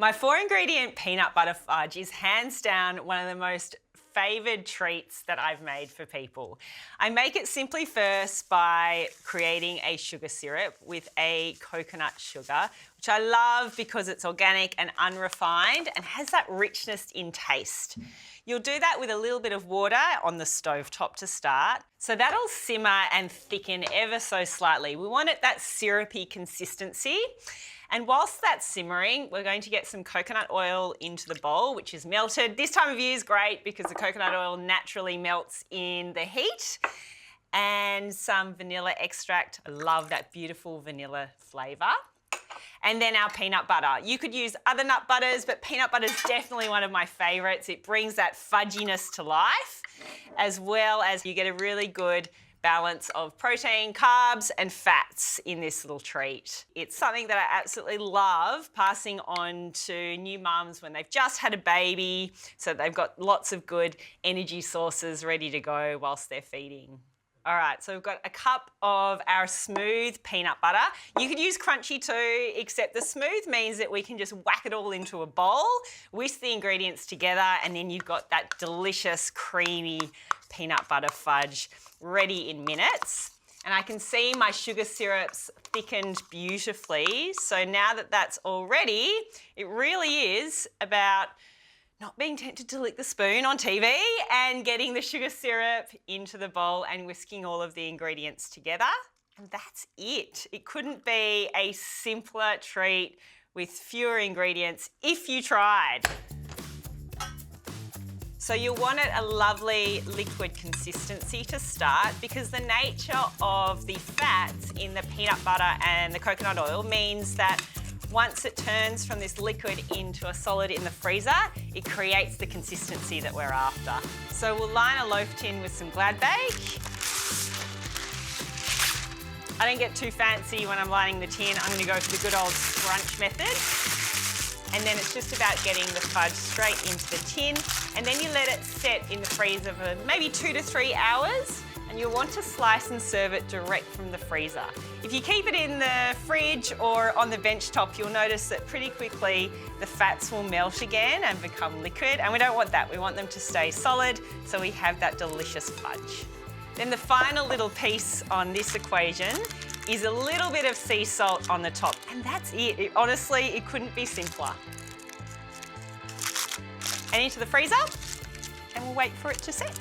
My 4-ingredient peanut butter fudge is hands down one of the most favoured treats that I've made for people. I make it simply first by creating a sugar syrup with a coconut sugar, which I love because it's organic and unrefined and has that richness in taste. You'll do that with a little bit of water on the stove top to start. So that'll simmer and thicken ever so slightly. We want it that syrupy consistency. And whilst that's simmering, we're going to get some coconut oil into the bowl, which is melted. This time of year is great because the coconut oil naturally melts in the heat. And some vanilla extract. I love that beautiful vanilla flavour. And then our peanut butter. You could use other nut butters, but peanut butter is definitely one of my favourites. It brings that fudginess to life, as well as you get a really good balance of protein, carbs and fats in this little treat. It's something that I absolutely love passing on to new mums when they've just had a baby, so they've got lots of good energy sources ready to go whilst they're feeding. All right, so we've got a cup of our smooth peanut butter. You could use crunchy too, except the smooth means that we can just whack it all into a bowl, whisk the ingredients together, and then you've got that delicious, creamy peanut butter fudge ready in minutes. And I can see my sugar syrups thickened beautifully. So now that that's all ready, it really is about not being tempted to lick the spoon on TV and getting the sugar syrup into the bowl and whisking all of the ingredients together. And that's it. It couldn't be a simpler treat with fewer ingredients if you tried. So you'll want it a lovely liquid consistency to start because the nature of the fats in the peanut butter and the coconut oil means that once it turns from this liquid into a solid in the freezer, it creates the consistency that we're after. So we'll line a loaf tin with some Glad Bake. I don't get too fancy when I'm lining the tin. I'm going to go for the good old scrunch method. And then it's just about getting the fudge straight into the tin. And then you let it set in the freezer for maybe 2 to 3 hours. And you'll want to slice and serve it direct from the freezer. If you keep it in the fridge or on the bench top, you'll notice that pretty quickly the fats will melt again and become liquid, and we don't want that. We want them to stay solid so we have that delicious fudge. Then the final little piece on this equation is a little bit of sea salt on the top, and that's it. Honestly, it couldn't be simpler. And into the freezer, and we'll wait for it to set.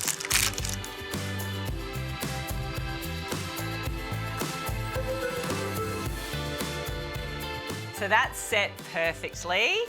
So that's set perfectly.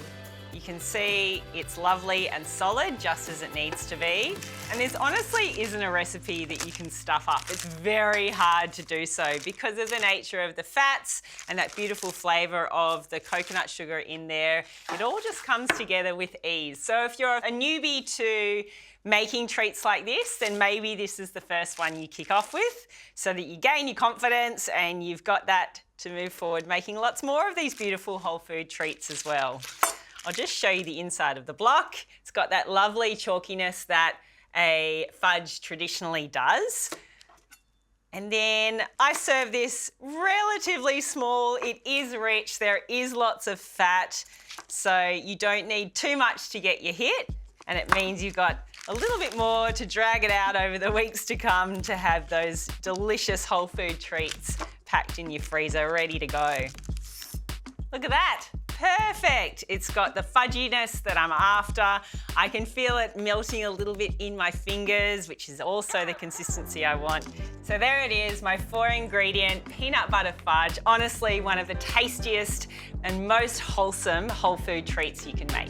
You can see it's lovely and solid, just as it needs to be. And this honestly isn't a recipe that you can stuff up. It's very hard to do so because of the nature of the fats and that beautiful flavour of the coconut sugar in there. It all just comes together with ease. So if you're a newbie to making treats like this, then maybe this is the first one you kick off with so that you gain your confidence and you've got that to move forward, making lots more of these beautiful whole food treats as well. I'll just show you the inside of the block. It's got that lovely chalkiness that a fudge traditionally does. And then I serve this relatively small. It is rich, there is lots of fat, so you don't need too much to get your hit. And it means you've got a little bit more to drag it out over the weeks to come to have those delicious whole food treats packed in your freezer, ready to go. Look at that, perfect. It's got the fudginess that I'm after. I can feel it melting a little bit in my fingers, which is also the consistency I want. So there it is, my 4-ingredient peanut butter fudge. Honestly, one of the tastiest and most wholesome whole food treats you can make.